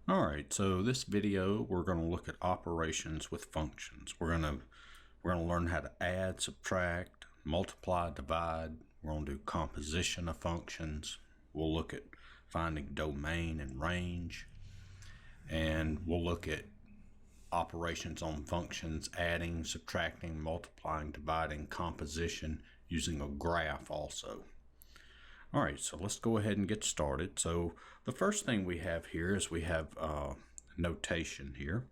All right, so this video we're going to look at operations with functions. We're going to learn how to add, subtract, multiply, divide. We're going to do composition of functions. We'll look at finding domain and range, and we'll look at operations on functions, adding, subtracting, multiplying, dividing, composition, using a graph also. All right, so let's go ahead and get started. So the first thing we have here is we have notation here.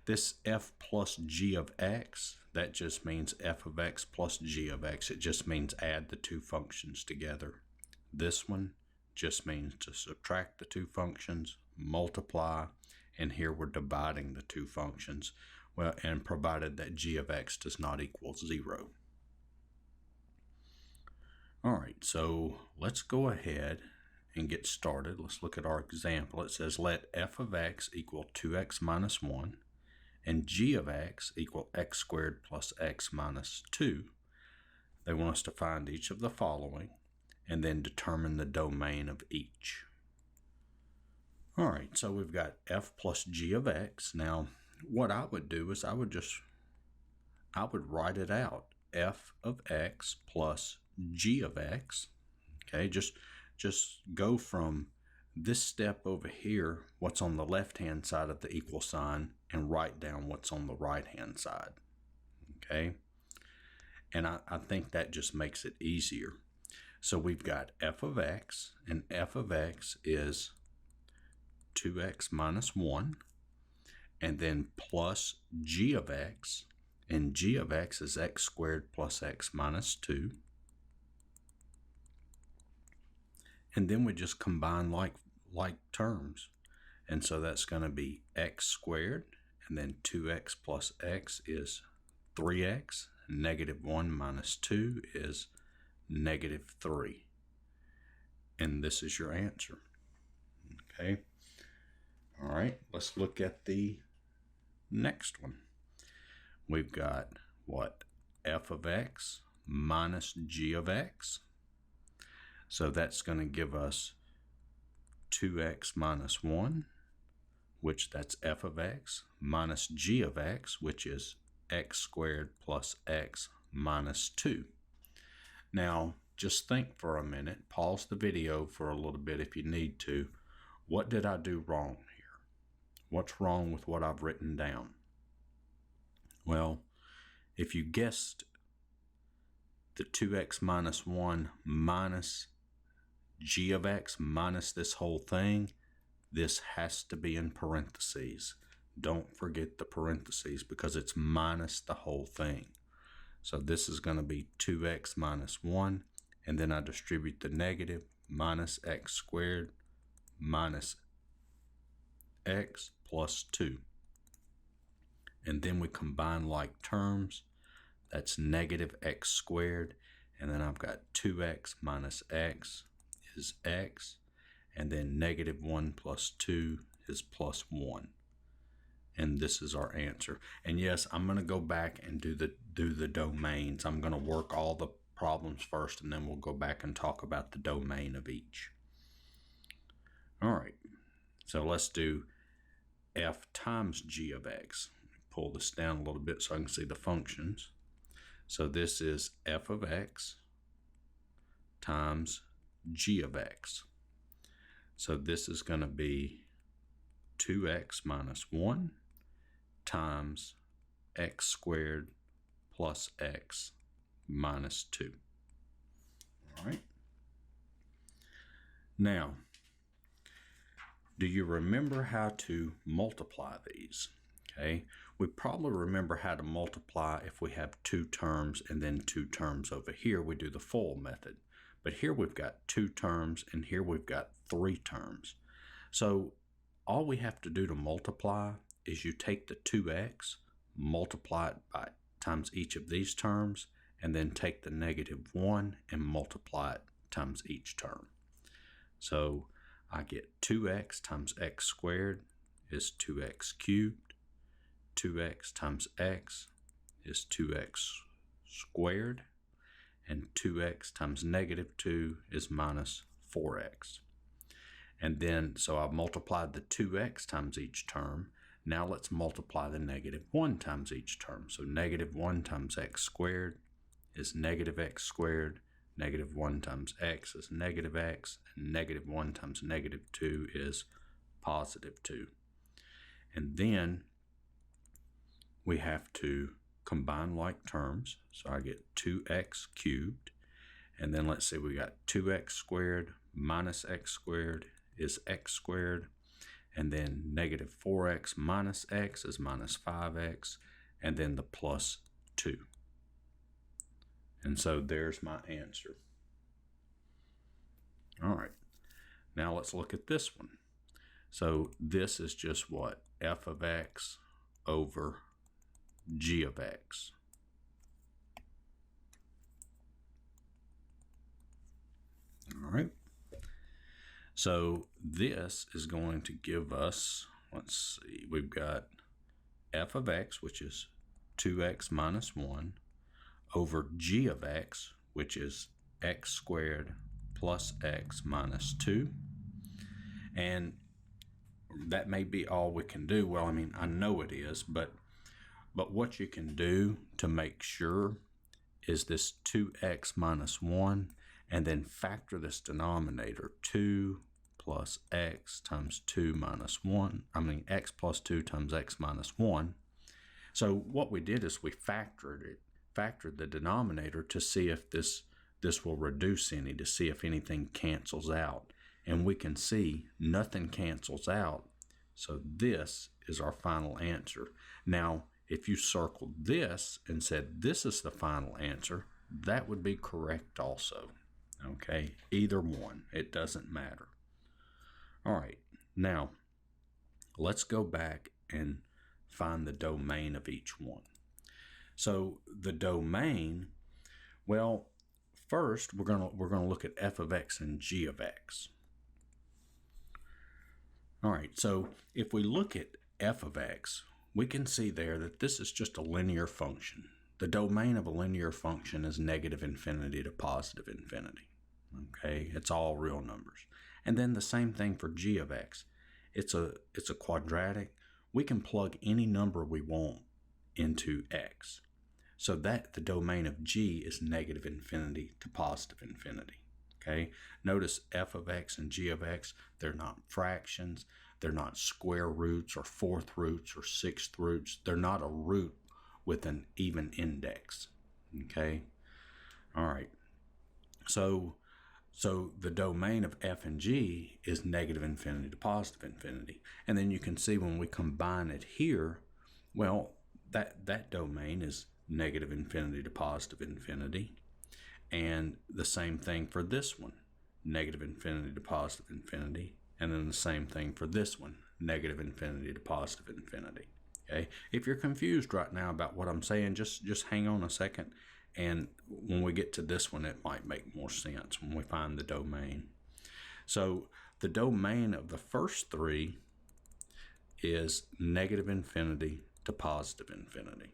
This f plus g of x, that just means f of x plus g of x. It just means add the two functions together. This one just means to subtract the two functions, multiply, and here we're dividing the two functions, well, and provided that g of x does not equal 0. All right, so let's go ahead and get started. Let's look at our example. It says let f of x equal 2x minus 1 and g of x equal x squared plus x minus 2. They want us to find each of the following and then determine the domain of each. All right, so we've got f plus g of x. Now, what I would do is I would write it out. F of x plus g of x. Okay, just go from this step over here, what's on the left-hand side of the equal sign, and write down what's on the right-hand side. Okay, and I think that just makes it easier. So we've got f of x, and f of x is 2x minus 1, and then plus g of x, and g of x is x squared plus x minus 2. And then we just combine like terms. And so that's going to be x squared, and then 2x plus x is 3x. Negative 1 minus 2 is negative 3. And this is your answer. Okay. All right, let's look at the next one. We've got what? F of x minus g of x. So that's going to give us 2x minus 1, which that's f of x, minus g of x, which is x squared plus x minus 2. Now, just think for a minute. Pause the video for a little bit if you need to. What did I do wrong here? What's wrong with what I've written down? Well, if you guessed the 2x minus 1 minus g of x minus this whole thing, this has to be in parentheses. Don't forget the parentheses because it's minus the whole thing. So this is going to be 2x minus 1, and then I distribute the negative, minus x squared minus x plus 2. And then we combine like terms. That's negative x squared, and then I've got 2x minus x is x, and then negative 1 plus 2 is plus 1. And this is our answer. And yes, I'm going to go back and do the domains. I'm going to work all the problems first, and then we'll go back and talk about the domain of each. All right, so let's do f times g of x. Pull this down a little bit so I can see the functions. So this is f of x times g of x. So this is going to be 2x minus 1 times x squared plus x minus 2. All right. Now, do you remember how to multiply these? Okay, we probably remember how to multiply if we have two terms and then two terms over here. We do the full method. But here we've got two terms and here we've got three terms. So all we have to do to multiply is you take the 2x, multiply it by times each of these terms, and then take the negative 1 and multiply it times each term. So I get 2x times x squared is 2x cubed. 2x times x is 2x squared, and 2x times negative 2 is minus 4x. And then, so I've multiplied the 2x times each term. Now let's multiply the negative 1 times each term. So negative 1 times x squared is negative x squared. Negative 1 times x is negative x. And negative 1 times negative 2 is positive 2. And then we have to combine like terms. So I get 2x cubed. And then let's see, we got 2x squared minus x squared is x squared. And then negative 4x minus x is minus 5x. And then the plus 2. And so there's my answer. All right. Now let's look at this one. So this is just what? F of x over g of x. All right. So this is going to give us, let's see, we've got f of x, which is 2x minus 1, over g of x, which is x squared plus x minus 2. And that may be all we can do. Well, I mean, I know it is, but what you can do to make sure is this 2x minus 1, and then factor this denominator, 2 plus x times 2 minus 1. I mean, x plus 2 times x minus 1. So what we did is we factored the denominator to see if this will reduce any, to see if anything cancels out. And we can see nothing cancels out. So this is our final answer. Now, if you circled this and said this is the final answer, that would be correct also. Okay, either one, it doesn't matter. All right, now let's go back and find the domain of each one. So the domain, well, first we're gonna look at f of x and g of x. All right, so if we look at f of x, we can see there that this is just a linear function. The domain of a linear function is negative infinity to positive infinity. Okay, it's all real numbers. And then the same thing for g of x. It's a quadratic. We can plug any number we want into x. So that the domain of g is negative infinity to positive infinity. Okay, notice f of x and g of x, they're not fractions. They're not square roots or fourth roots or sixth roots. They're not a root with an even index. Okay, all right. So the domain of f and g is negative infinity to positive infinity. And then you can see when we combine it here, well, that domain is negative infinity to positive infinity. And the same thing for this one, negative infinity to positive infinity. And then the same thing for this one, negative infinity to positive infinity. Okay, if you're confused right now about what I'm saying, just hang on a second. And when we get to this one, it might make more sense when we find the domain. So the domain of the first three is negative infinity to positive infinity.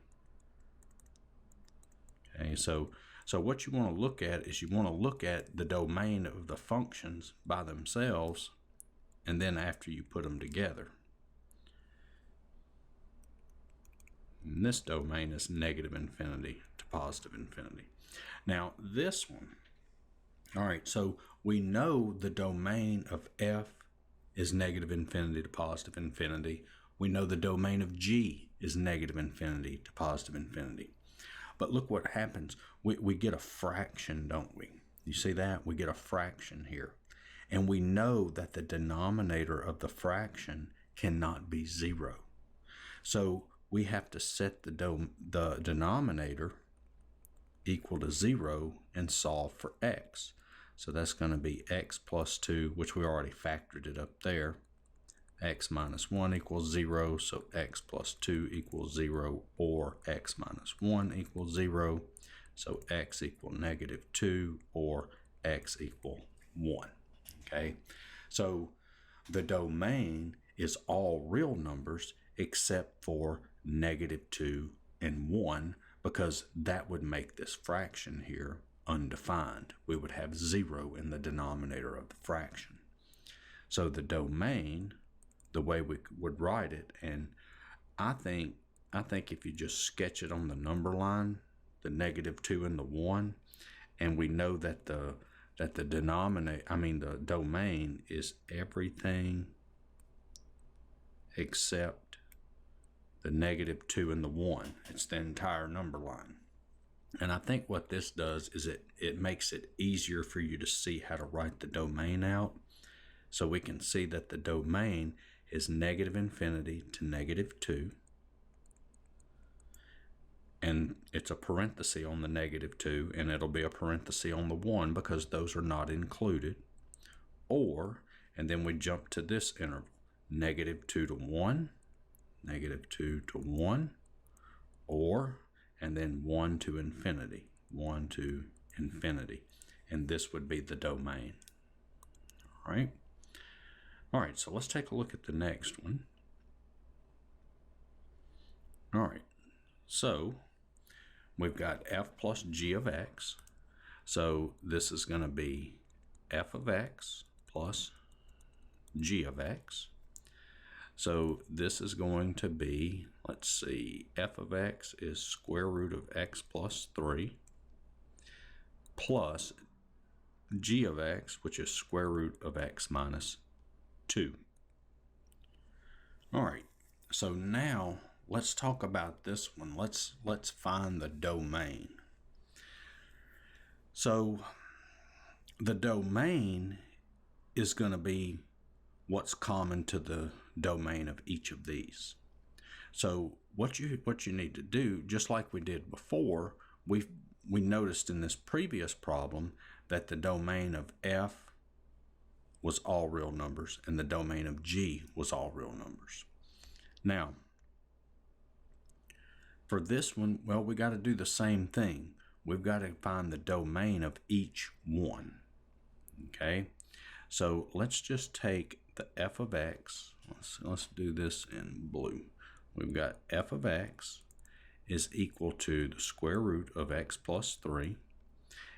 Okay, so what you want to look at is you want to look at the domain of the functions by themselves, and then after you put them together. And this domain is negative infinity to positive infinity. Now this one, all right, so we know the domain of f is negative infinity to positive infinity. We know the domain of g is negative infinity to positive infinity. But look what happens. We get a fraction, don't we? You see that? We get a fraction here. And we know that the denominator of the fraction cannot be 0. So we have to set the denominator equal to 0 and solve for x. So that's going to be x plus 2, which we already factored it up there. X minus 1 equals 0, so x plus 2 equals 0, or x minus 1 equals 0, so x equal negative 2, or x equal 1. Okay, so the domain is all real numbers except for negative 2 and 1, because that would make this fraction here undefined. We would have 0 in the denominator of the fraction. So the domain, the way we would write it, and I think if you just sketch it on the number line, the -2 and the 1, and we know that the domain is everything except the -2 and the 1. It's the entire number line. And I think what this does is it makes it easier for you to see how to write the domain out. So we can see that the domain is -infinity to -2. And it's a parenthesis on the -2, and it'll be a parenthesis on the 1 because those are not included. And then we jump to this interval, -2 to 1, -2 to 1, and then 1 to infinity, 1 to infinity. And this would be the domain. All right. All right, so let's take a look at the next one. All right, so we've got f plus g of x. So this is going to be f of x plus g of x. So this is going to be, let's see, f of x is square root of x plus 3 plus g of x, which is square root of x minus 2. All right, so now let's talk about this one. Let's find the domain. So the domain is going to be what's common to the domain of each of these. So what you need to do, just like we did before, we noticed in this previous problem that the domain of f was all real numbers and the domain of g was all real numbers. Now, for this one, well, we got to do the same thing. We've got to find the domain of each one. Okay, so let's just take the f of x. Let's do this in blue. We've got f of x is equal to the square root of x plus 3.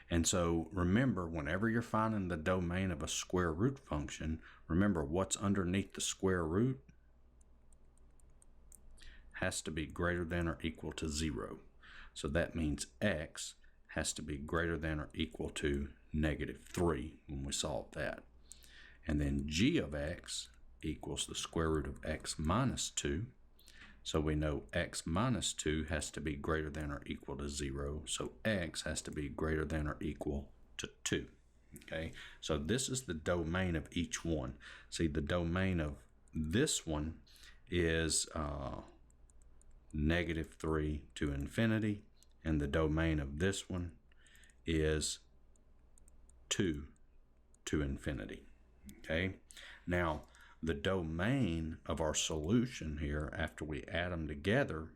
And so remember, whenever you're finding the domain of a square root function, remember what's underneath the square root has to be greater than or equal to 0. So that means x has to be greater than or equal to -3 when we solve that. And then g of x equals the square root of x minus 2. So we know x minus 2 has to be greater than or equal to 0. So x has to be greater than or equal to 2. Okay, so this is the domain of each one. See, the domain of this one is -3 to infinity, and the domain of this one is 2 to infinity. Okay, now the domain of our solution here, after we add them together,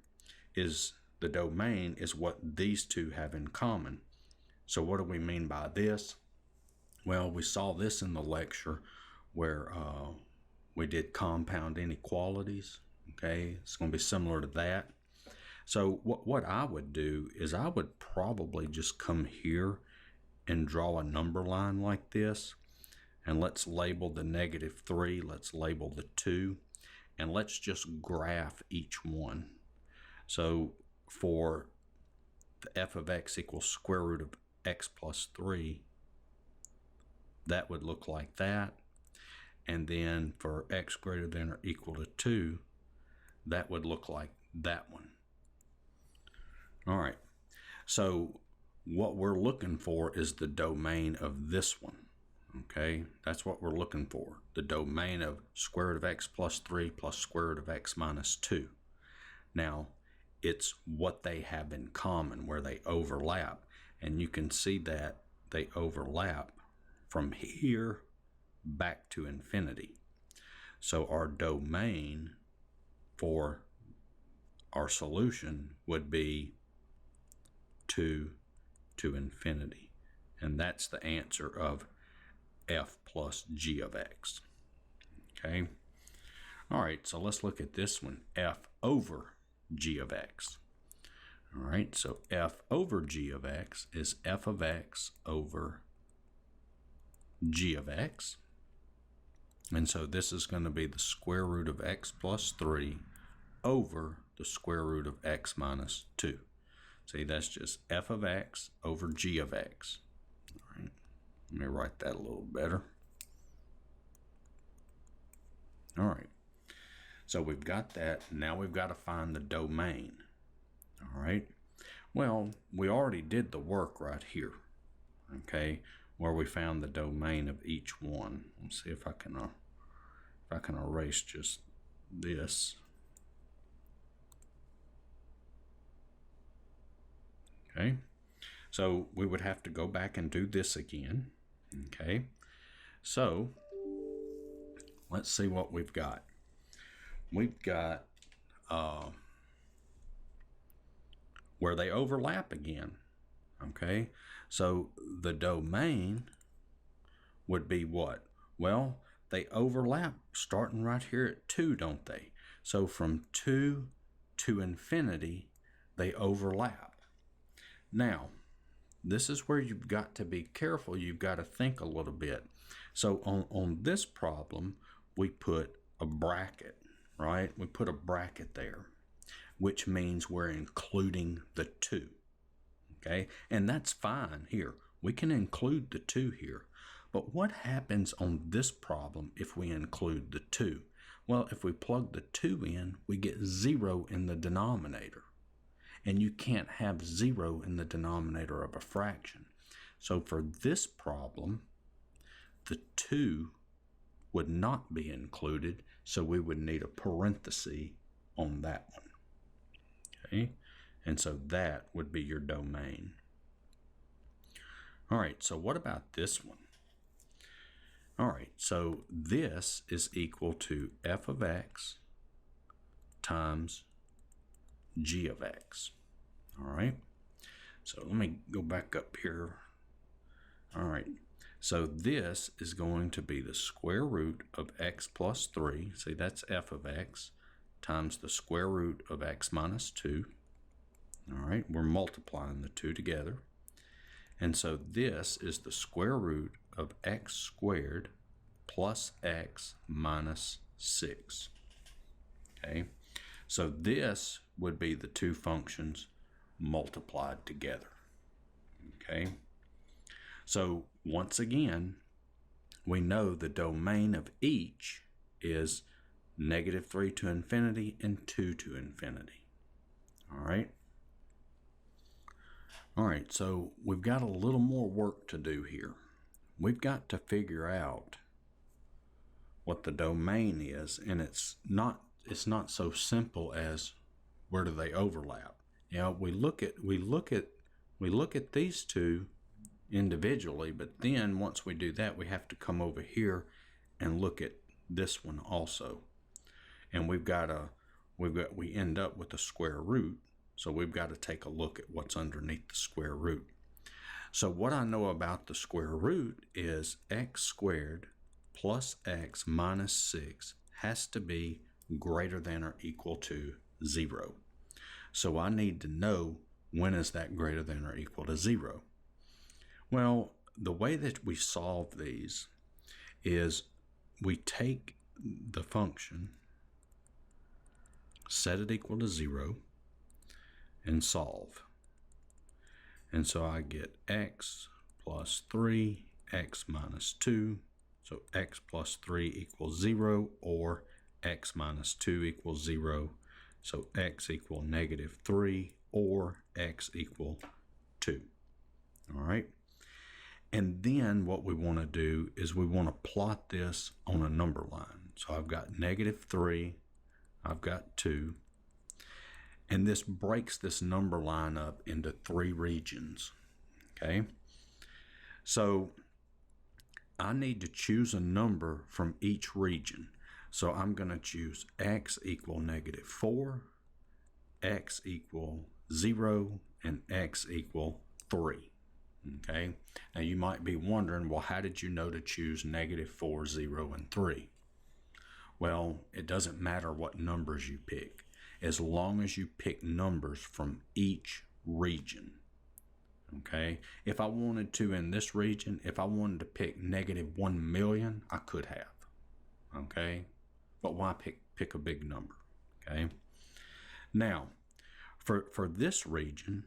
is the domain is what these two have in common. So what do we mean by this? Well, we saw this in the lecture where we did compound inequalities. Okay, it's going to be similar to that. So what I would do is I would probably just come here and draw a number line like this. And let's label the -3, let's label the 2, and let's just graph each one. So for the f of x equals square root of x plus 3, that would look like that. And then for x greater than or equal to 2, that would look like that one. All right, so what we're looking for is the domain of this one. Okay, that's what we're looking for, the domain of square root of x plus 3 plus square root of x minus 2. Now, it's what they have in common, where they overlap, and you can see that they overlap from here back to infinity. So our domain for our solution would be 2 to infinity, and that's the answer of f plus g of x. Okay, all right, so let's look at this one, f over g of x. All right, so f over g of x is f of x over g of x. And so this is going to be the square root of x plus 3 over the square root of x minus 2. See, that's just f of x over g of x. All right, let me write that a little better. All right, so we've got that. Now we've got to find the domain. All right, well, we already did the work right here, okay, where we found the domain of each one. Let's see if I can erase just this. Okay, so we would have to go back and do this again. Okay, so let's see what we've got. We've got where they overlap again. Okay, so the domain would be what? Well, they overlap starting right here at 2, don't they? So from 2 to infinity, they overlap. Now, this is where you've got to be careful. You've got to think a little bit. So on this problem, we put a bracket, right? We put a bracket there, which means we're including the 2. Okay, and that's fine here. We can include the 2 here. But what happens on this problem if we include the 2? Well, if we plug the 2 in, we get 0 in the denominator. And you can't have 0 in the denominator of a fraction. So for this problem, the 2 would not be included, so we would need a parenthesis on that one. Okay, and so that would be your domain. All right, so what about this one? All right, so this is equal to f of x times g of x. All right, so let me go back up here. All right, so this is going to be the square root of x plus 3. See, that's f of x times the square root of x minus 2. All right, we're multiplying the 2 together. And so this is the square root of x squared plus x minus 6. Okay, so this would be the two functions multiplied together. Okay, so once again, we know the domain of each is -3 to infinity and 2 to infinity. All right. All right, so we've got a little more work to do here. We've got to figure out what the domain is, and it's not so simple as where do they overlap. You know, we look at these two individually, but then once we do that, we have to come over here and look at this one also. And we end up with a square root. So we've got to take a look at what's underneath the square root. So what I know about the square root is x squared plus x minus 6 has to be greater than or equal to 0. So I need to know, when is that greater than or equal to 0? Well, the way that we solve these is we take the function, set it equal to 0, and solve. And so I get x plus 3, x minus 2. So x plus 3 equals 0, or x minus 2 equals 0. So x equal -3, or x equal 2. All right. And then what we want to do is we want to plot this on a number line. So I've got -3, I've got 2. And this breaks this number line up into 3 regions. Okay. So I need to choose a number from each region. So I'm going to choose x equal -4, x equal 0, and x equal 3. Okay. Now you might be wondering, well, how did you know to choose -4, 0, and 3? Well, it doesn't matter what numbers you pick, as long as you pick numbers from each region. Okay, if I wanted to in this region, if I wanted to pick -1 million, I could have. okay? But why pick a big number, okay? Now, for this region,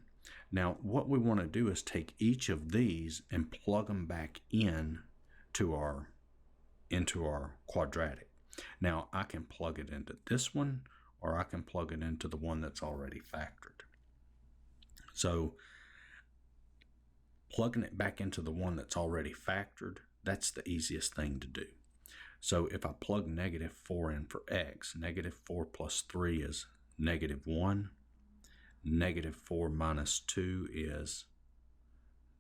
now what we want to do is take each of these and plug them back into our quadratic. Now, I can plug it into this one, or I can plug it into the one that's already factored. So, plugging it back into the one that's already factored, that's the easiest thing to do. So if I plug -4 in for x, -4 plus 3 is -1. -4 minus 2 is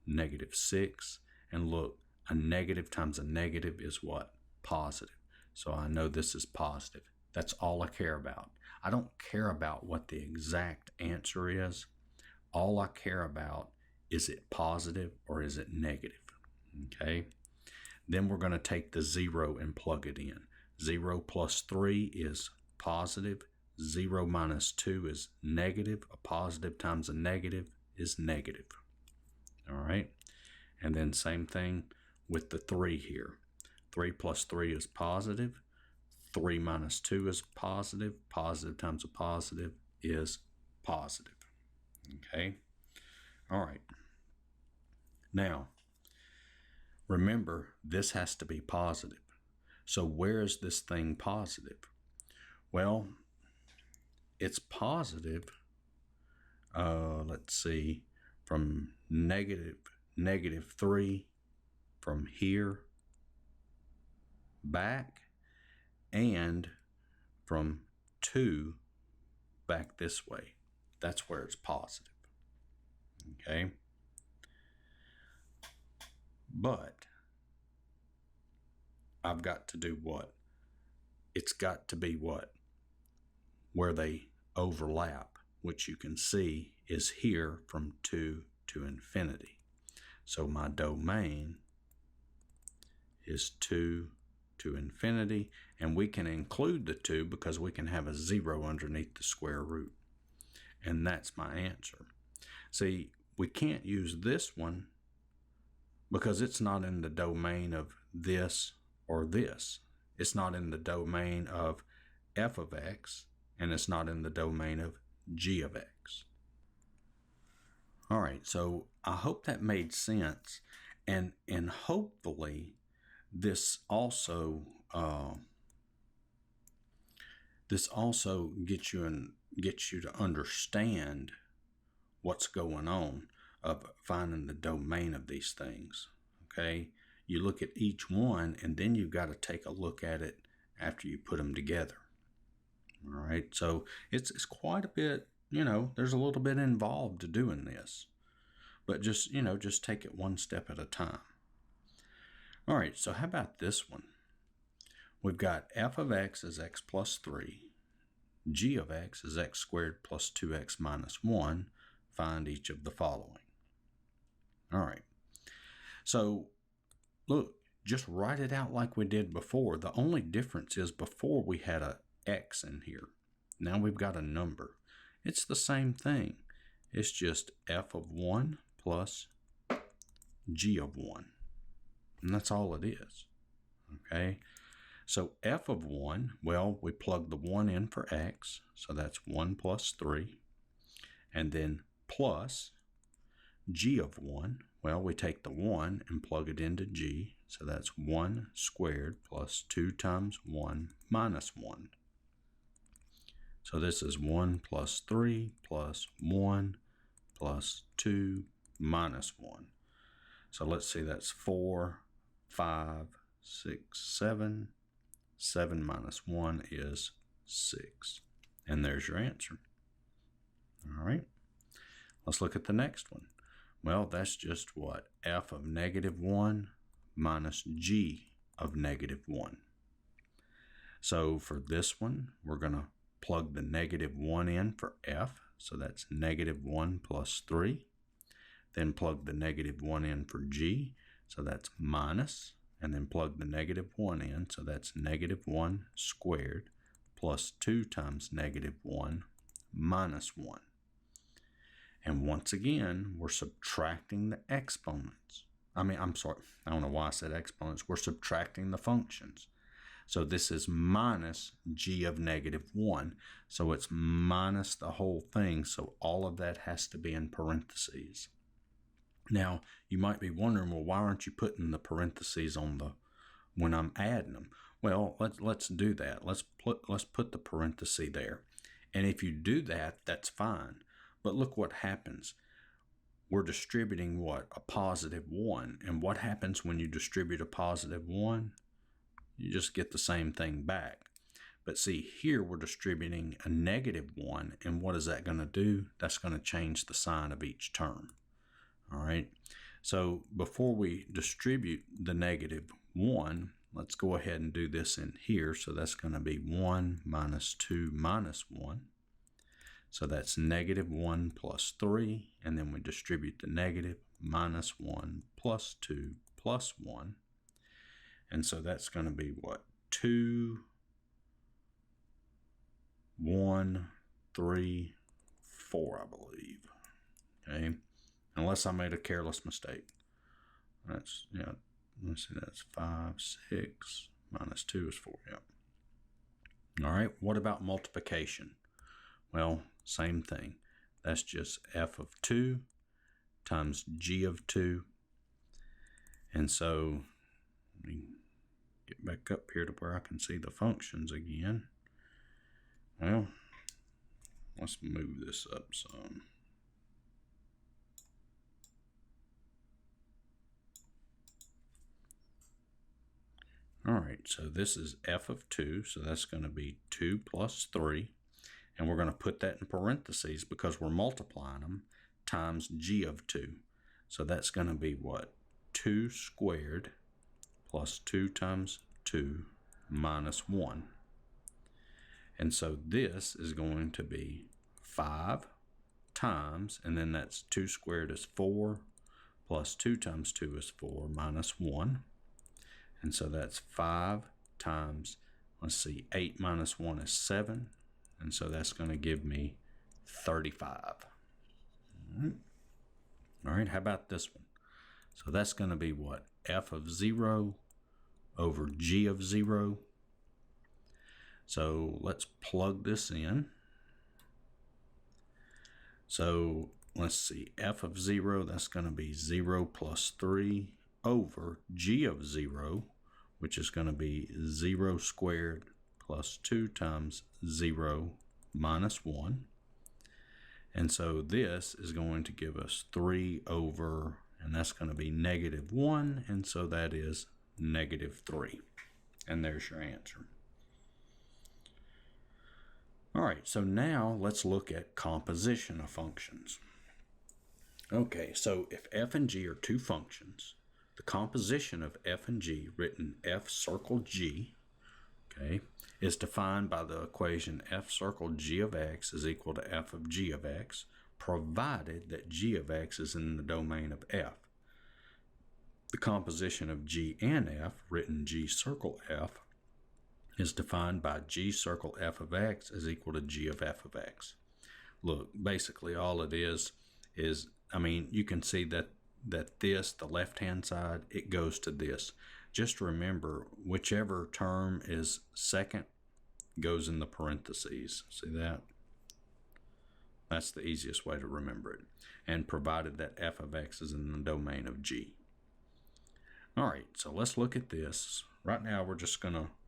-6. And look, a negative times a negative is what? Positive. So I know this is positive. That's all I care about. I don't care about what the exact answer is. All I care about is it positive or is it negative? Okay. Then we're going to take the 0 and plug it in. 0 plus 3 is positive. 0 minus 2 is negative. A positive times a negative is negative. All right. And then same thing with the 3 here. 3 plus 3 is positive. 3 minus 2 is positive. Positive times a positive is positive. Okay. All right. Now, remember, this has to be positive. So where is this thing positive? Well, it's positive, let's see, from -3 from here back, and from 2 back this way. That's where it's positive. Okay? But I've got to do what? It's got to be what? Where they overlap, which you can see is here from 2 to infinity. So my domain is 2 to infinity, and we can include the 2 because we can have a 0 underneath the square root. And that's my answer. See, we can't use this one because it's not in the domain of this or this. It's not in the domain of f of x, and it's not in the domain of g of x. All right, so I hope that made sense, and hopefully this also gets you to understand what's going on of finding the domain of these things. Okay, you look at each one, and then you've got to take a look at it after you put them together. All right, so it's quite a bit, there's a little bit involved to doing this, but just take it one step at a time. All right, so how about this one? We've got f of x is x plus 3, g of x is x squared plus 2x minus 1. Find each of the following. All right, so look, just write it out like we did before. The only difference is before we had a x in here. Now we've got a number. It's the same thing. It's just f of 1 plus g of 1. And that's all it is. Okay? So f of 1, well, we plug the 1 in for x. So that's 1 plus 3. And then plus g of 1. Well, we take the 1 and plug it into g. So that's 1 squared plus 2 times 1 minus 1. So this is 1 plus 3 plus 1 plus 2 minus 1. So let's see, that's 4, 5, 6, 7. 7 minus 1 is 6. And there's your answer. All right. Let's look at the next one. Well, that's just what? F of -1 minus g of -1. So for this one, we're going to plug the -1 in for f. So that's -1 plus 3. Then plug the -1 in for g. So that's minus. And then plug the -1 in. So that's -1 squared plus 2 times -1 minus 1. And once again, we're subtracting the exponents. I don't know why I said exponents. We're subtracting the functions. So this is minus g of negative 1. So it's minus the whole thing. So all of that has to be in parentheses. Now, you might be wondering, well, why aren't you putting the parentheses on the when I'm adding them? Well, let's do that. Let's put the parenthesis there. And if you do that, that's fine. But look what happens. We're distributing what? A positive 1. And what happens when you distribute a positive 1? You just get the same thing back. But see, here we're distributing a negative 1. And what is that going to do? That's going to change the sign of each term. All right. So before we distribute the negative 1, let's go ahead and do this in here. So that's going to be 1 minus 2 minus 1. So that's negative 1 plus 3. And then we distribute the negative minus 1 plus 2 plus 1. And so that's going to be what? 2, 1, 3, 4, I believe. Okay. Unless I made a careless mistake. That's, yeah, let's see, that's 5, 6, minus 2 is 4, yeah. All right, what about multiplication? Well, same thing. That's just f of 2 times g of 2. And so, let me get back up here to where I can see the functions again. Well, let's move this up some. All right, so this is f of 2, so that's going to be 2 plus 3, and we're going to put that in parentheses because we're multiplying them, times g of 2. So that's going to be what? 2 squared plus 2 times 2 minus 1. And so this is going to be 5 times, and then that's 2 squared is 4, plus 2 times 2 is 4 minus 1. And so that's 5 times, let's see, 8 minus 1 is 7. And so that's going to give me 35. All right, how about this one? So that's going to be what? F of 0 over g of 0. So let's plug this in. So let's see, f of 0, that's going to be 0 plus 3 over g of 0, which is going to be 0 squared plus 2 times 0 minus 1. And so this is going to give us 3 over, and that's going to be negative 1, and so that is negative 3. And there's your answer. All right, so now let's look at composition of functions. Okay, so if f and g are two functions, the composition of f and g, written f circle g, okay, is defined by the equation f circle g of x is equal to f of g of x, provided that g of x is in the domain of f. The composition of g and f, written g circle f, is defined by g circle f of x is equal to g of f of x. Look, basically all it is, I mean, you can see that this, the left-hand side, it goes to this. Just remember, whichever term is second goes in the parentheses. See that? That's the easiest way to remember it. And provided that f of x is in the domain of g. All right, so let's look at this. Right now, we're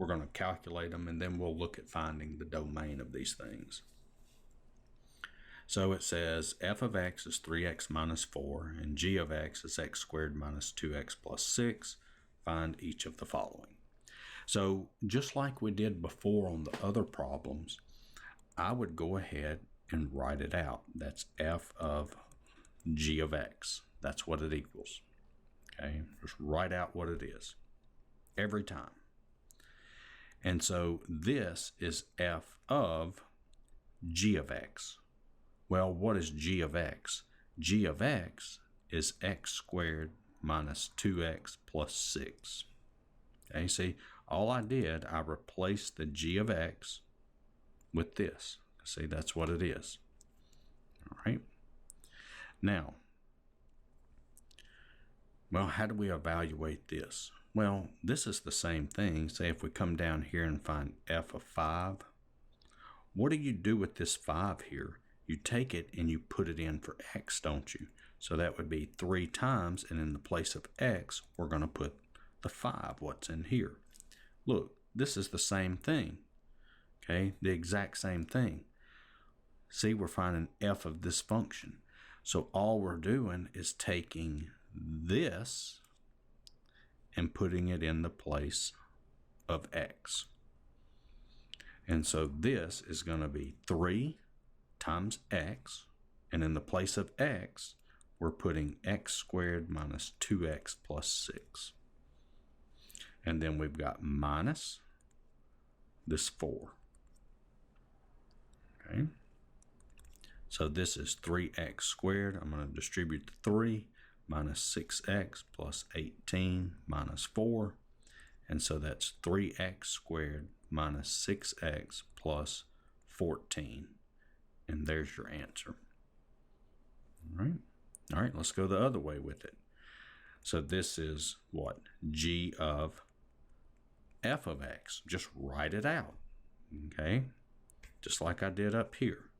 gonna calculate them, and then we'll look at finding the domain of these things. So it says f of x is 3x minus 4, and g of x is x squared minus 2x plus 6. Find each of the following. So just like we did before on the other problems, I would go ahead and write it out. That's f of g of x. That's what it equals. Okay, just write out what it is every time. And so this is f of g of x. Well, what is g of x? G of x is x squared minus 2x plus 6. Okay, see, all I did, I replaced the g of x with this. See, that's what it is. All right. Now, well, how do we evaluate this? Well, this is the same thing. Say if we come down here and find f of 5, what do you do with this 5 here? You take it and you put it in for x, don't you? So that would be 3 times, and in the place of x, we're going to put the 5, what's in here. Look, this is the same thing, okay? The exact same thing. See, we're finding f of this function. So all we're doing is taking this and putting it in the place of x. And so this is going to be 3 times x, and in the place of x, we're putting x squared minus 2x plus 6. And then we've got minus this 4. Okay. So this is 3x squared. I'm going to distribute the 3 minus 6x plus 18 minus 4. And so that's 3x squared minus 6x plus 14. And there's your answer. All right, let's go the other way with it. So this is what? G of f of x. Just write it out, okay? Just like I did up here.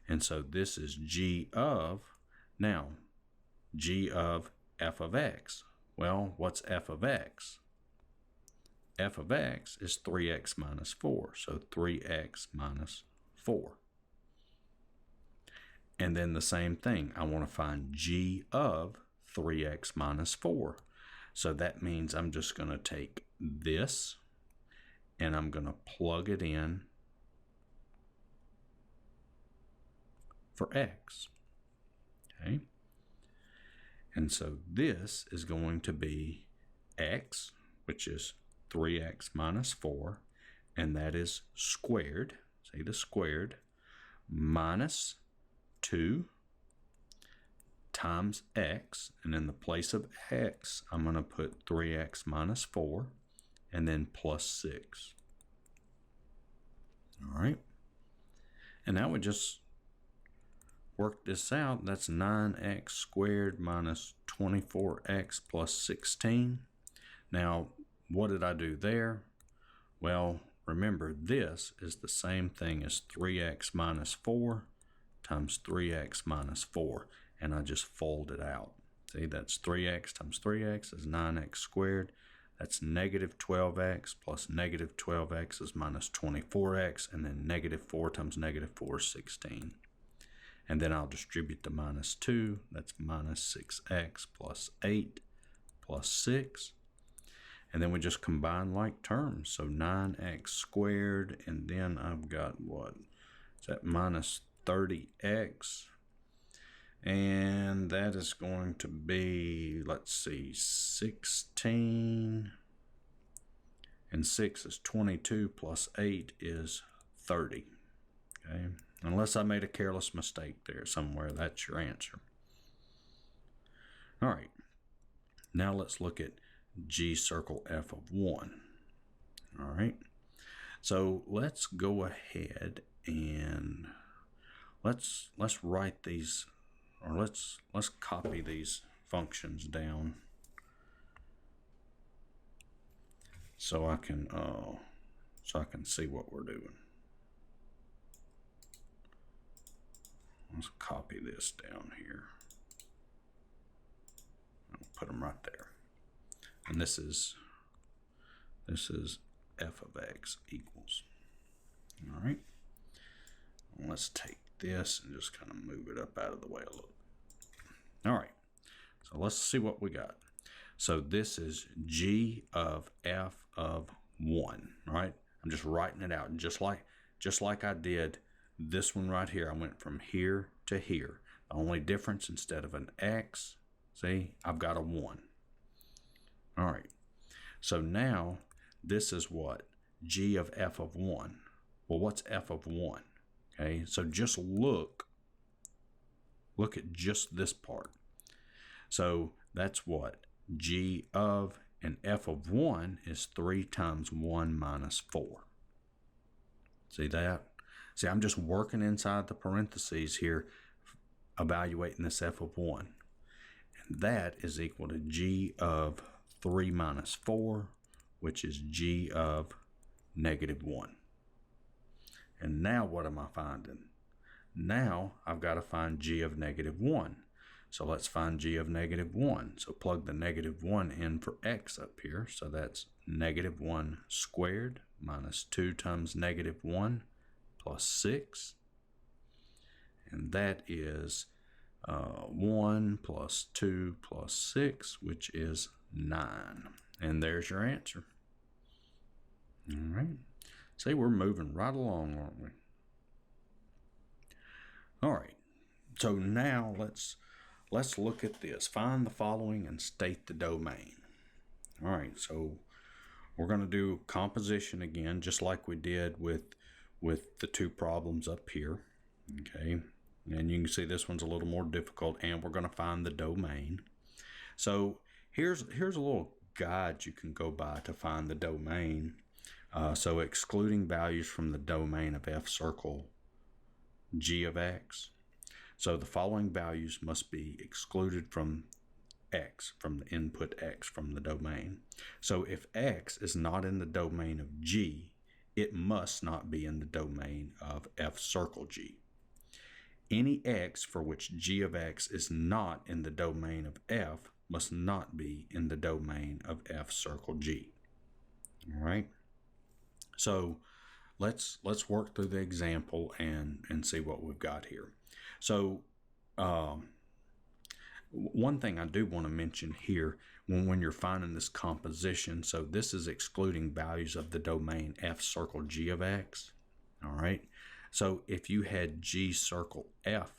And so this is g of, now, g of f of x. Well, what's f of x? F of x is 3x minus 4, so 3x minus 4. And then the same thing, I want to find g of 3x minus 4. So that means I'm just going to take this and I'm going to plug it in for x. Okay? And so this is going to be x, which is 3x minus 4, and that is squared, say the squared, minus 2 times x, and in the place of x, I'm going to put 3x minus 4, and then plus 6. All right. And now we just work this out. That's 9x squared minus 24x plus 16. Now, what did I do there? Well, remember, this is the same thing as 3x minus 4 times 3x minus 4, and I just fold it out. See, that's 3x times 3x is 9x squared. That's negative 12x plus negative 12x is minus 24x, and then negative 4 times negative 4 is 16. And then I'll distribute the minus 2. That's minus 6x plus 8 plus 6. And then we just combine like terms. So 9x squared, and then I've got what? Is that minus 30x? And that is going to be, let's see, 16. And 6 is 22 plus 8 is 30. Okay? Unless I made a careless mistake there somewhere, that's your answer. All right. Now let's look at G circle f of 1. All right. So let's go ahead and let's write these, or let's copy these functions down so I can see what we're doing. Let's copy this down here. I'll put them right there. And this is f of x equals. All right. Let's take this and just kind of move it up out of the way a little. All right. So let's see what we got. So this is g of f of 1. All right. I'm just writing it out just like I did this one right here. I went from here to here. The only difference, instead of an x, see, I've got a 1. All right. So now this is what? G of f of 1. Well, what's f of 1? Okay, so just look at just this part. So that's what? G of, and f of 1 is 3 times 1 minus 4. See that? See, I'm just working inside the parentheses here, evaluating this f of 1. And that is equal to g of 3 minus 4, which is g of negative 1. And now what am I finding? Now I've got to find g of negative 1. So let's find g of negative 1. So plug the negative 1 in for x up here. So that's negative 1 squared minus 2 times negative 1 plus 6. And that is 1 plus 2 plus 6, which is 9. And there's your answer. All right. See, we're moving right along, aren't we? All right. So now let's look at this. Find the following and state the domain. All right. So we're going to do composition again, just like we did with the two problems up here. Okay. And you can see this one's a little more difficult, and we're going to find the domain. So here's a little guide you can go by to find the domain. So excluding values from the domain of F circle g of x. So the following values must be excluded from x, from the input x from the domain. So if x is not in the domain of g, it must not be in the domain of F circle g. Any x for which g of x is not in the domain of f must not be in the domain of F circle g. All right. So let's work through the example and see what we've got here. So one thing I do want to mention here when you're finding this composition, so this is excluding values of the domain F circle g of x. All right. So if you had g circle f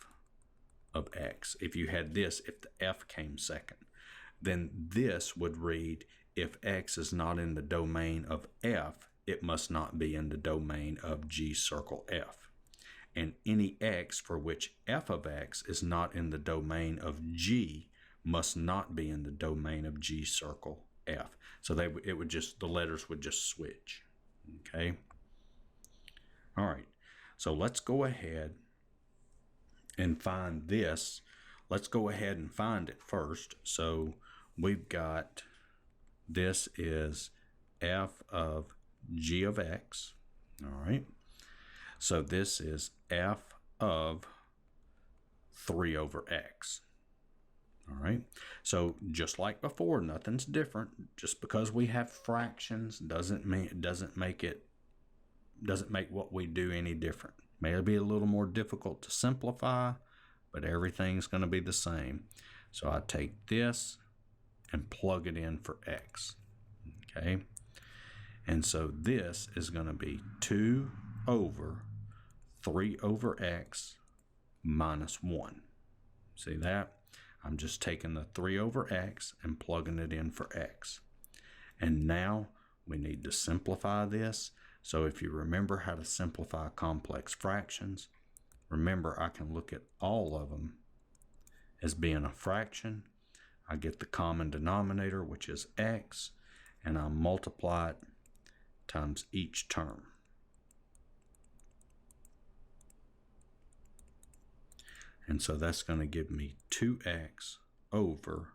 of x, if you had this, if the f came second, then this would read, if x is not in the domain of f, it must not be in the domain of g circle f. And any x for which f of x is not in the domain of g must not be in the domain of g circle f. So the letters would just switch. Okay. All right. So let's go ahead and find this. Let's go ahead and find it first. So we've got, this is f of g of x. All right. So this is f of 3 over x. All right. So just like before, nothing's different. Just because we have fractions doesn't make what we do any different. May be a little more difficult to simplify, but everything's going to be the same. So I take this and plug it in for x. Okay. And so this is going to be 2 over 3 over x minus 1. See that? I'm just taking the 3 over x and plugging it in for x. And now we need to simplify this. So if you remember how to simplify complex fractions, remember I can look at all of them as being a fraction. I get the common denominator, which is x, and I multiply it times each term. And so that's going to give me 2x over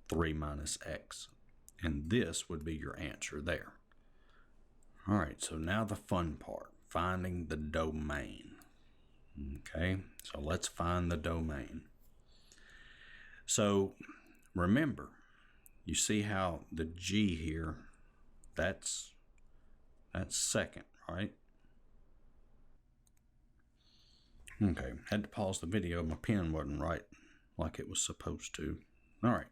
3 minus x. And this would be your answer there. All right, so now the fun part, finding the domain. Okay, so let's find the domain. So remember, you see how the g here, that's second, right? Okay, had to pause the video. My pen wasn't right like it was supposed to. All right,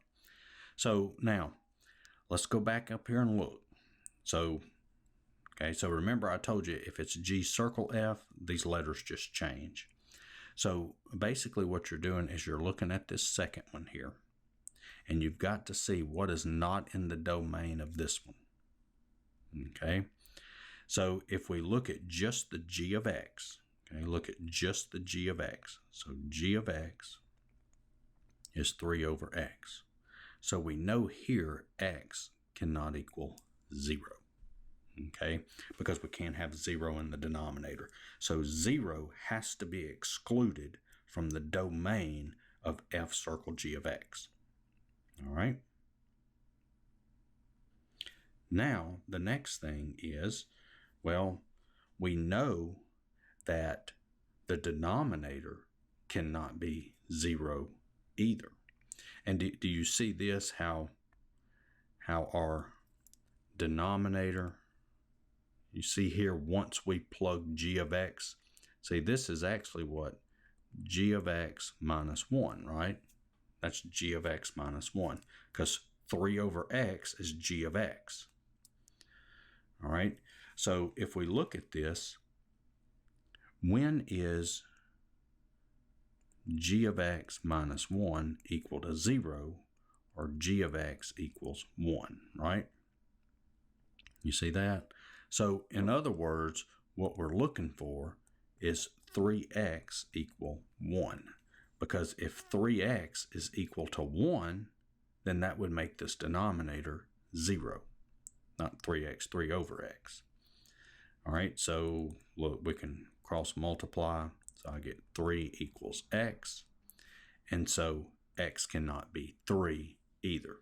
so now let's go back up here and look. So, okay, so remember I told you if it's G circle F, these letters just change. So basically what you're doing is you're looking at this second one here, and you've got to see what is not in the domain of this one. Okay, so if we look at just the G of X, okay, look at just the G of X. So G of X is 3 over X. So we know here X cannot equal 0. Okay, because we can't have 0 in the denominator. So 0 has to be excluded from the domain of F circle G of X. All right. Now, the next thing is, well, we know that the denominator cannot be 0 either. And do you see this, how our denominator, you see here, once we plug g of x, see, this is actually what? G of x minus 1, right? That's g of x minus 1, because 3 over x is g of x. All right, so if we look at this, when is g of x minus 1 equal to 0, or g of x equals 1, right? You see that? So in other words, what we're looking for is 3x equal 1. Because if 3x is equal to 1, then that would make this denominator 0, not 3x, 3 over x. All right, so look, we can cross multiply. So I get 3 equals x. And so x cannot be 3 either.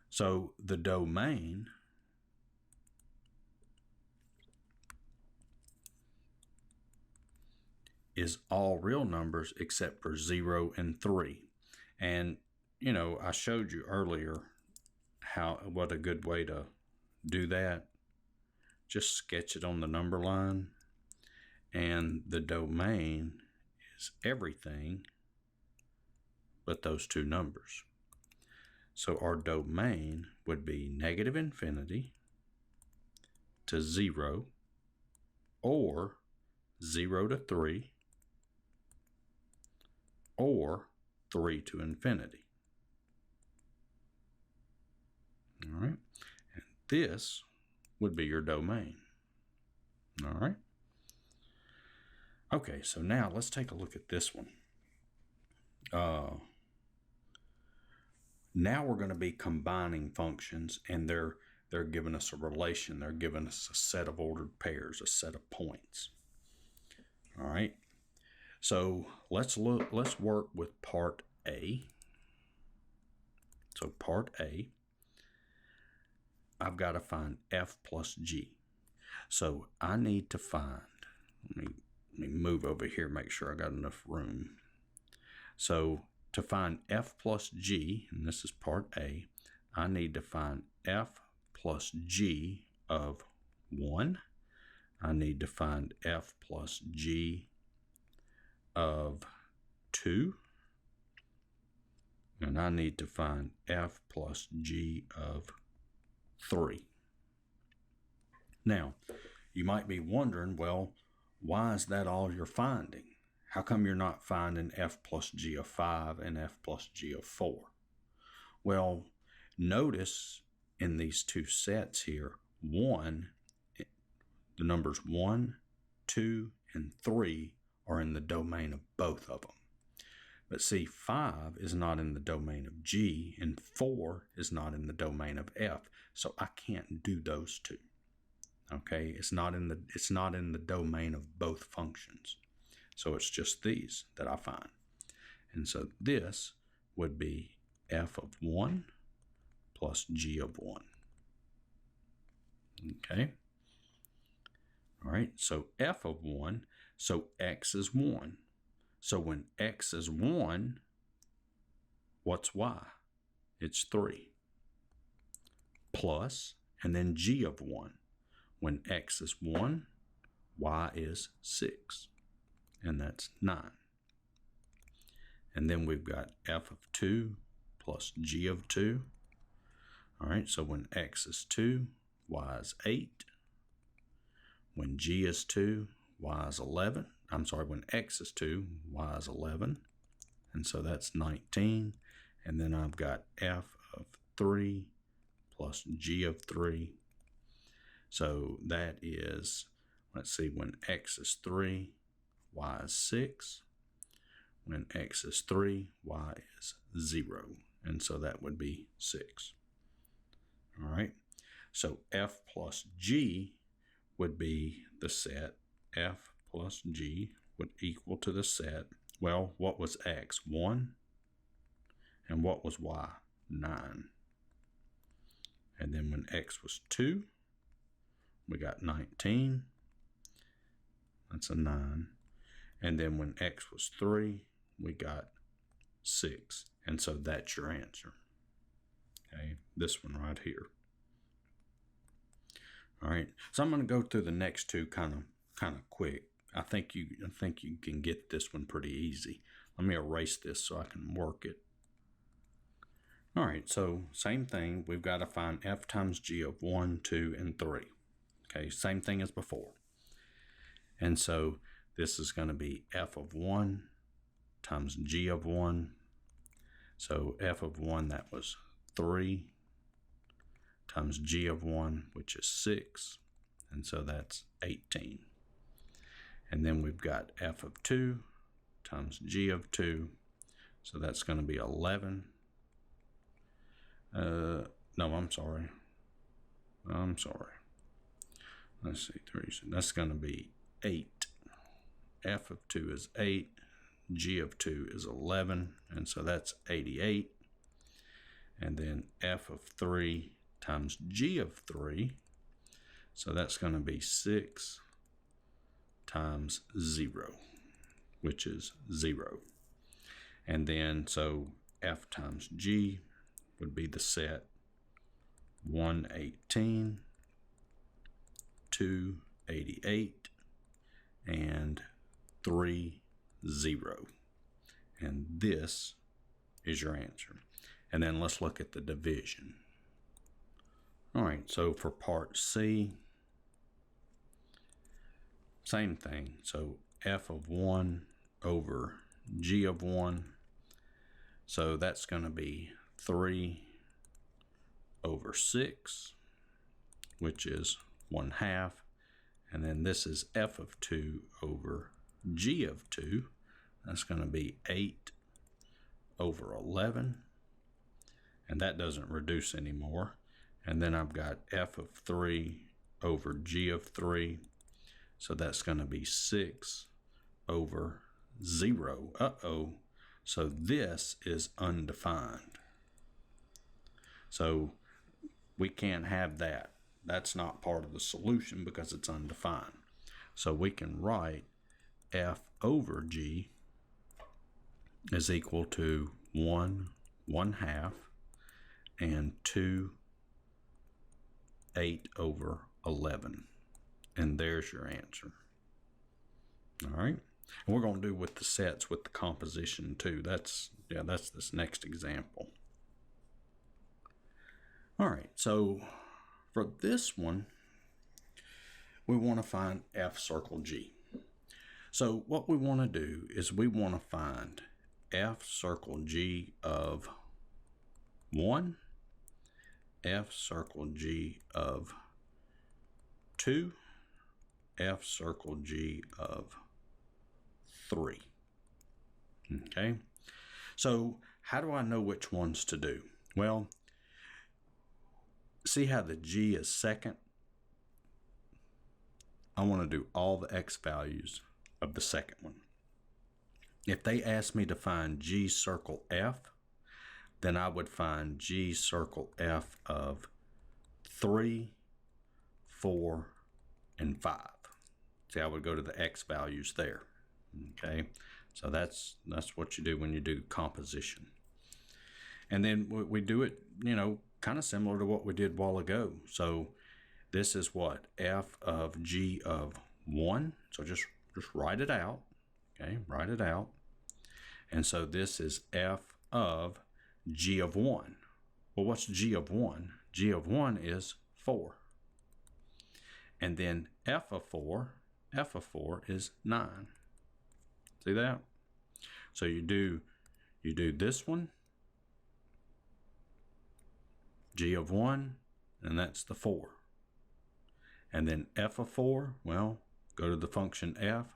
So the domain is all real numbers except for 0 and 3. And, you know, I showed you earlier what a good way to do that. Just sketch it on the number line. And the domain is everything but those two numbers. So our domain would be negative infinity to 0, or 0 to 3, or 3 to infinity. All right, and this would be your domain. All right. Okay, so now let's take a look at this one. Now we're going to be combining functions, and they're giving us a relation. They're giving us a set of ordered pairs, a set of points. All right. So let's work with part A. So part A, I've got to find f plus g. So I need to find, let me move over here, make sure I got enough room. So to find f plus g, and this is part A, I need to find f plus g of 1. I need to find f plus g of 2. And I need to find f plus g of 3. Now, you might be wondering, well, why is that all you're finding? How come you're not finding f plus g of 5 and f plus g of 4? Well, notice in these two sets here, the numbers 1, 2, and 3 are in the domain of both of them. But see, 5 is not in the domain of g, and 4 is not in the domain of f, so I can't do those two. Okay, it's not in the domain of both functions. So it's just these that I find. And so this would be f of 1 plus g of 1. Okay. All right, so f of 1, so x is 1. So when x is 1, what's y? It's 3. Plus, and then g of 1. When x is 1, y is 6. And that's 9. And then we've got f of 2 plus g of 2. All right, so when x is 2, y is 8. When g is 2, y is 11. I'm sorry, when x is 2, y is 11. And so that's 19. And then I've got f of 3 plus g of 3. So that is, let's see, when x is 3, y is 6. When x is 3, y is 0. And so that would be 6. All right. So f plus g would be the set. F plus g would equal to the set. Well, what was x? 1. And what was y? 9. And then when x was 2, we got 19. That's a 9. And then when x was 3, we got 6. And so that's your answer. Okay, this one right here. All right, so I'm going to go through the next two kind of quick. I think you can get this one pretty easy. Let me erase this so I can work it. All right, so same thing. We've got to find f times g of 1, 2, and 3. Okay, same thing as before. And so this is going to be f of 1 times g of 1. So f of 1, that was 3, times g of 1, which is 6. And so that's 18. And then we've got f of 2 times g of 2. So that's going to be 11. No, I'm sorry. Let's see, 3. So that's going to be 8. F of 2 is 8. G of 2 is 11. And so that's 88. And then f of 3 times g of 3. So that's going to be 6 times 0, which is 0. And then so f times g would be the set 118, 288, and 3, 0. And this is your answer. And then let's look at the division. All right, so for part C, same thing. So f of 1 over g of 1. So that's going to be 3 over 6, which is 1/2. And then this is f of 2 over g of 2. That's going to be 8 over 11. And that doesn't reduce anymore. And then I've got f of 3 over g of 3. So that's going to be 6 over 0. Uh-oh. So this is undefined. So we can't have that. That's not part of the solution because it's undefined. So we can write f over g is equal to 1, 1/2, and 2, 8 over 11. And there's your answer. All right. And we're going to do with the sets with the composition too. That's this next example. All right. So for this one, we want to find f circle g. So what we want to do is we want to find f circle g of 1, f circle g of 2, f circle g of 3. Okay, so how do I know which ones to do? Well, see how the g is second? I want to do all the x values of the second one. If they ask me to find g circle f, then I would find g circle f of 3, 4, and 5. See, I would go to the x values there. Okay, so that's what you do when you do composition. And then we do it, kind of similar to what we did a while ago. So this is what? F of g of 1. So just write it out. Okay, write it out. And so this is f of g of 1. Well, what's g of 1? G of 1 is 4. And then f of 4 is 9. See that? So you do this one, g of 1, and that's the 4. And then f of 4, well, go to the function f.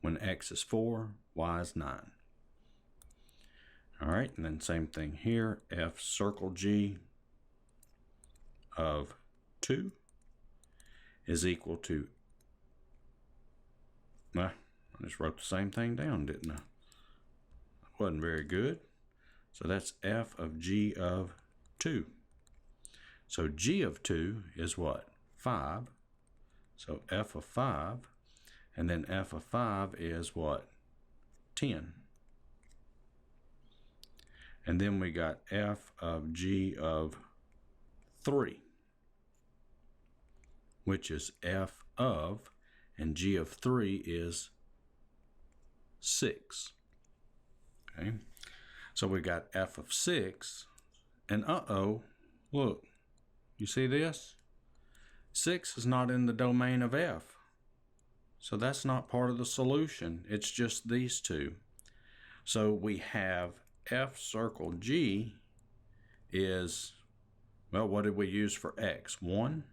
When x is 4, y is 9. All right, and then same thing here, f circle g of 2 is equal to, I just wrote the same thing down, didn't I? Wasn't very good. So that's f of g of 2. So g of 2 is what? 5. So f of 5. And then f of 5 is what? 10. And then we got f of g of 3, which is f of, and g of 3 is 6. Okay, so we got f of 6, and look, you see this? 6 is not in the domain of f, so that's not part of the solution. It's just these two. So we have f circle g is, well, what did we use for x? 1.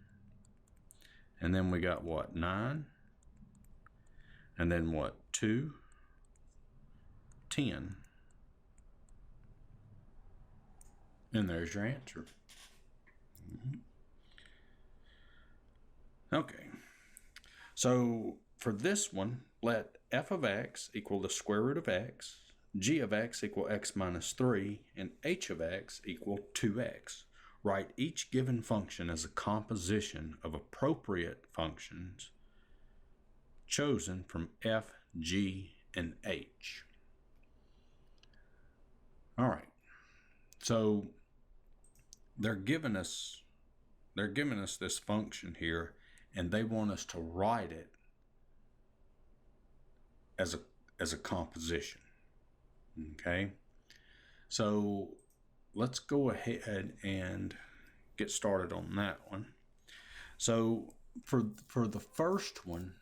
And then we got what? 9. And then what? 2. 10. And there's your answer. Okay. So for this one, let f of x equal the square root of x, g of x equal x minus 3, and h of x equal 2x. Write each given function as a composition of appropriate functions chosen from f, g, and h. All right. So they're giving us this function here, and they want us to write it as a composition. Okay, so let's go ahead and get started on that one. So for the first one,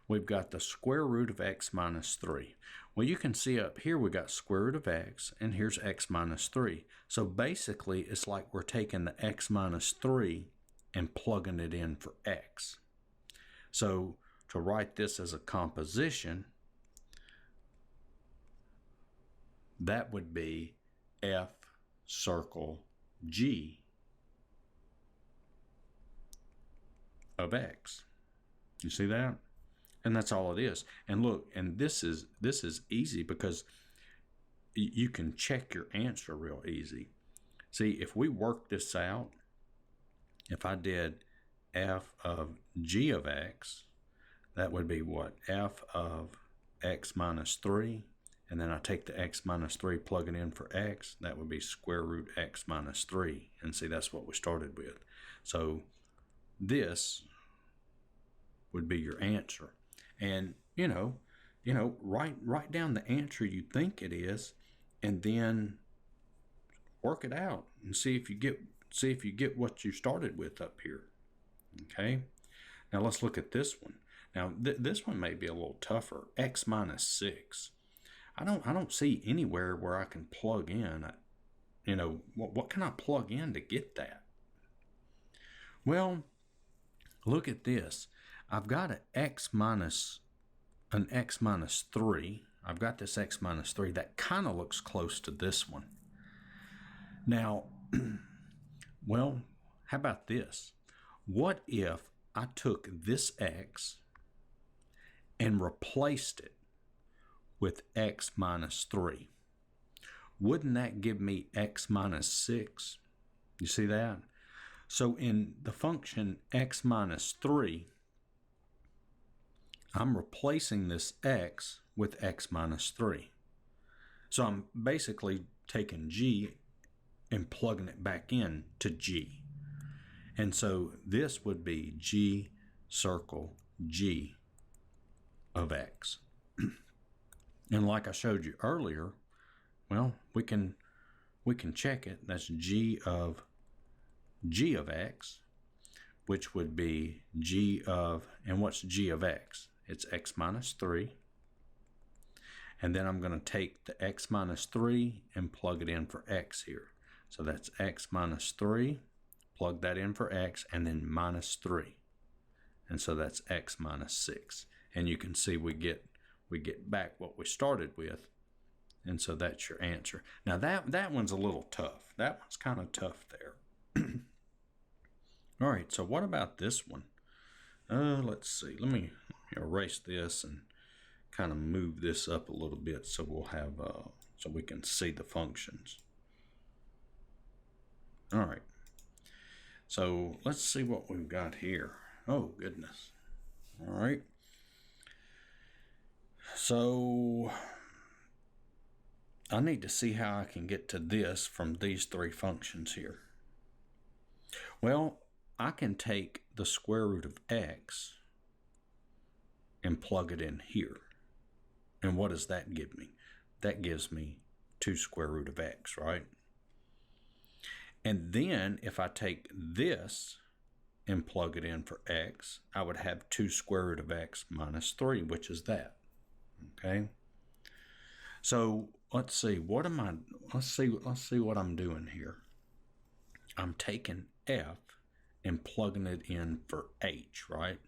we've got the square root of x minus 3. Well, you can see up here we got square root of x, and here's x minus 3. So basically, it's like we're taking the x minus 3 and plugging it in for x. So to write this as a composition, that would be f circle g of x. You see that? And that's all it is. And look, and this is easy because you can check your answer real easy. See, if we work this out, if I did f of g of x, that would be what? F of x minus 3, and then I take the x minus 3, plug it in for x, that would be square root x minus 3. And see, that's what we started with. So this would be your answer. And write down the answer you think it is, and then work it out and see if you get what you started with up here. Okay, now let's look at this one. Now this one may be a little tougher. X minus 6. I don't see anywhere where I can plug in. What can I plug in to get that? Well, look at this. I've got an x minus 3. I've got this x minus 3 that kind of looks close to this one. Now, well, how about this? What if I took this x and replaced it with x minus 3? Wouldn't that give me x minus 6? You see that? So in the function x minus 3, I'm replacing this x with x minus 3. So I'm basically taking g and plugging it back in to g. And so this would be g circle g of x. And like I showed you earlier, well, we can check it. That's g of x, which would be g of, and what's g of x? It's x minus 3. And then I'm going to take the x minus 3 and plug it in for x here. So that's x minus 3, plug that in for x, and then minus 3. And so that's x minus 6. And you can see we get back what we started with. And so that's your answer. Now that one's a little tough. That one's kind of tough there. All right, so what about this one? Let's see. Let me erase this and kind of move this up a little bit so we'll have so we can see the functions. All right. So let's see what we've got here. Oh, goodness. All right. So I need to see how I can get to this from these three functions here. Well, I can take the square root of x and plug it in here. And what does that give me? That gives me 2 square root of x, right? And then if I take this and plug it in for x, I would have 2 square root of x minus 3, which is that. Okay? So let's see, let's see what I'm doing here. I'm taking f and plugging it in for h, right?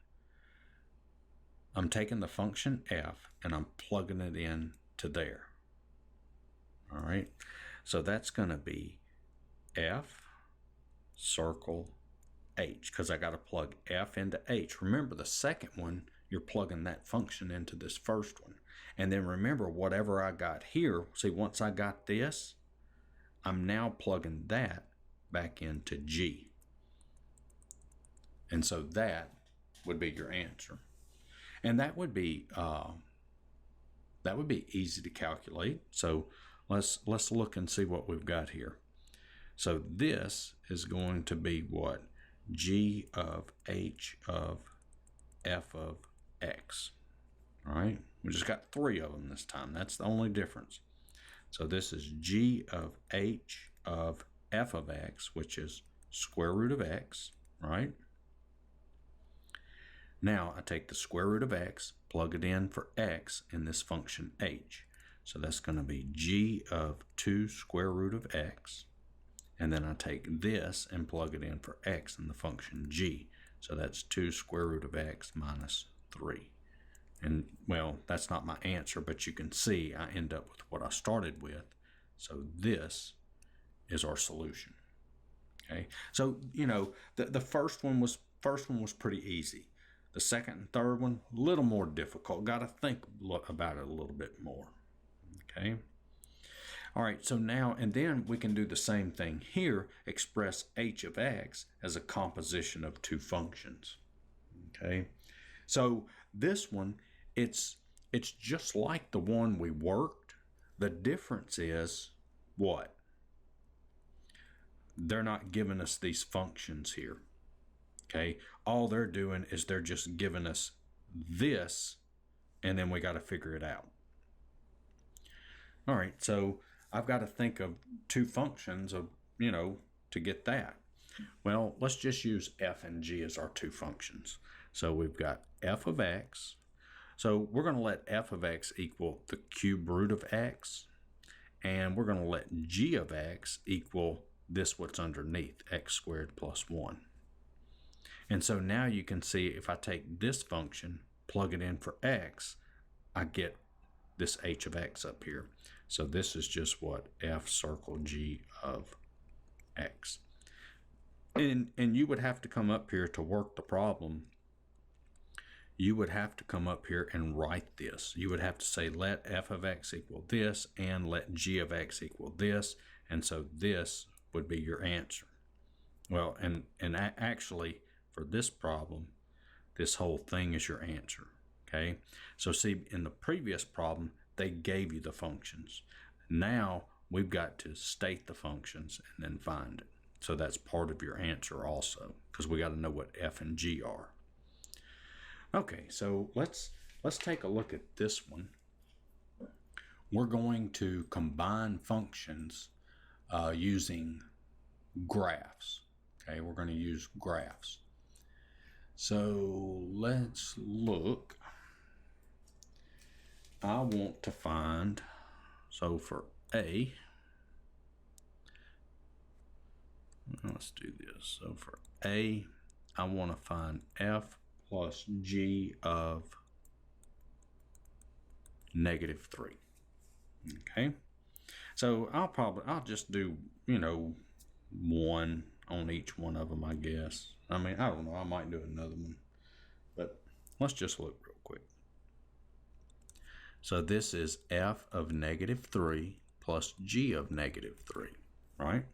I'm taking the function f and I'm plugging it in to there. All right, so that's going to be f circle h, because I got to plug f into h. Remember, the second one, you're plugging that function into this first one. And then remember, whatever I got here, see, once I got this, I'm now plugging that back into g. And so that would be your answer. And that would be easy to calculate. So let's look and see what we've got here. So this is going to be what? G of h of f of x. All right, we just got 3 of them this time. That's the only difference. So this is g of h of f of x, which is square root of x, right? Now I take the square root of x, plug it in for x in this function h. So that's going to be g of 2 square root of x. And then I take this and plug it in for x in the function g. So that's 2 square root of x minus 3. And, well, that's not my answer, but you can see I end up with what I started with. So this is our solution. Okay, so, you know, the first one was pretty easy. The second and third one, a little more difficult. Got to think about it a little bit more. Okay. All right, so now, and then we can do the same thing here, express h of x as a composition of 2 functions. Okay, so this one, it's just like the one we worked. The difference is what? They're not giving us these functions here. Okay, all they're doing is they're just giving us this, and then we got to figure it out. All right, so I've got to think of 2 functions of, to get that. Well, let's just use f and g as our 2 functions. So we've got f of x. So we're going to let f of x equal the cube root of x, and we're going to let g of x equal this what's underneath, x squared plus 1. And so now you can see if I take this function, plug it in for x, I get this h of x up here. So this is just what? F circle g of x. And you would have to come up here to work the problem. You would have to come up here and write this. You would have to say let f of x equal this and let g of x equal this. And so this would be your answer. Well, and actually for this problem, this whole thing is your answer. Okay, so see, in the previous problem, they gave you the functions. Now we've got to state the functions and then find it. So that's part of your answer also, because we got to know what f and g are. Okay, so let's take a look at this one. We're going to combine functions using graphs. Okay, we're going to use graphs. So let's look. I want to find, so for A, let's do this. So for A, I want to find f plus g of -3. Okay, so I'll just do, 1 on each one of them, I guess. I mean, I don't know, I might do another one, but let's just look real quick. So this is f of -3 plus g of -3, right?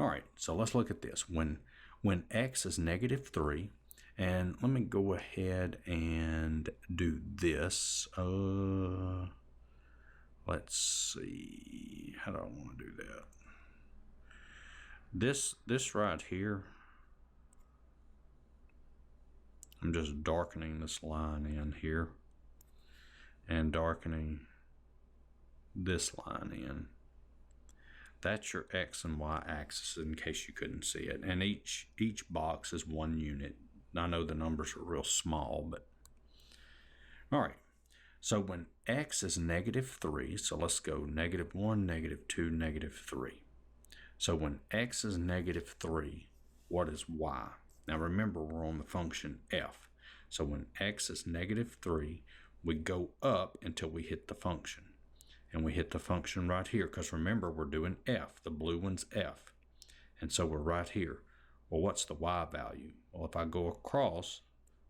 All right, so let's look at this. When x is -3, and let me go ahead and do this. Let's see. How do I want to do that? This right here, I'm just darkening this line in here and darkening this line in. That's your x and y axis in case you couldn't see it. And each box is 1 unit. I know the numbers are real small, but all right. So when x is -3, so let's go -1, -2, -3. So when x is -3, what is y? Now remember, we're on the function f. So when x is -3, we go up until we hit the function. And we hit the function right here, because remember, we're doing f. The blue one's f. And so we're right here. Well, what's the y value? Well, if I go across,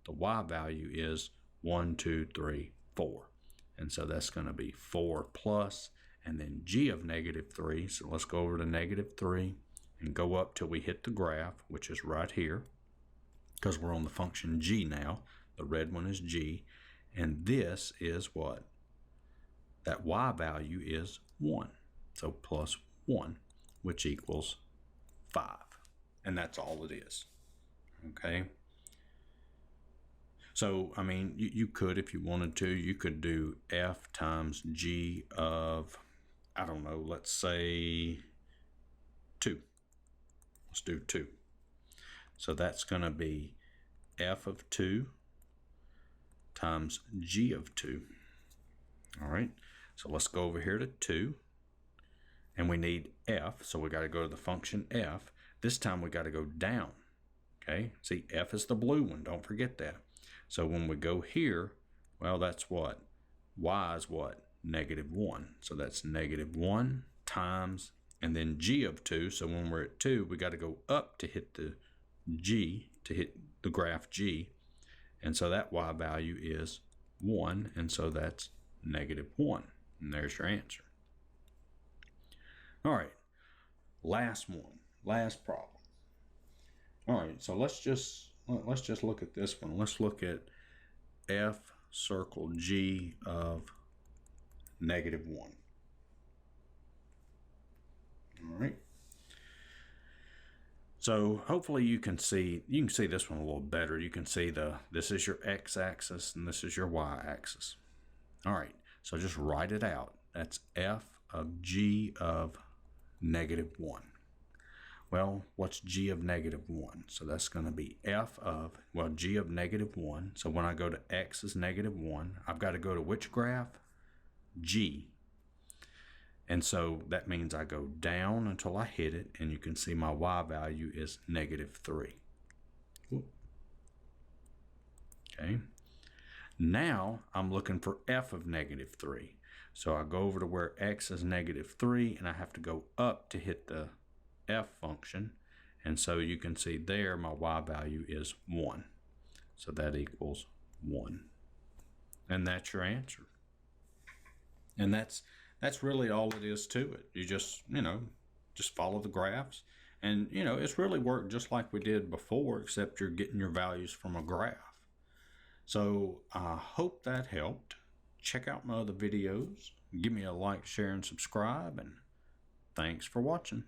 the y value is 1, 2, 3, 4. And so that's going to be 4 plus, and then g of -3. So let's go over to -3 and go up till we hit the graph, which is right here, because we're on the function g now. The red one is g. And this is what? That y value is 1. So plus 1, which equals 5. And that's all it is. Okay? So, I mean, you could, if you wanted to, you could do f times g of, I don't know, let's say 2. Let's do 2. So that's going to be f of 2 times g of 2. All right. So let's go over here to 2. And we need f, so we got to go to the function f. This time we got to go down. Okay? See, f is the blue one. Don't forget that. So when we go here, well, that's what? Y is what? -1. So that's -1 times, and then g of 2. So when we're at 2, we got to go up to hit the g, to hit the graph g. And so that y value is 1, and so that's -1. And there's your answer. All right, last one, last problem. All right, so let's just look at this one. Let's look at f circle g of -1. All right. So hopefully you can see this one a little better. You can see this is your x-axis and this is your y-axis. All right, so just write it out. That's f of g of -1. Well, what's g of -1? So that's going to be f of, well, g of -1. So when I go to x is -1, I've got to go to which graph? G. And so that means I go down until I hit it, and you can see my y value is -3. Okay. Now I'm looking for f of -3. So I go over to where x is -3, and I have to go up to hit the f function. And so you can see there my y value is 1. So that equals 1. And that's your answer. And that's really all it is to it. You just, just follow the graphs. And, it's really worked just like we did before, except you're getting your values from a graph. So I hope that helped. Check out my other videos. Give me a like, share, and subscribe. And thanks for watching.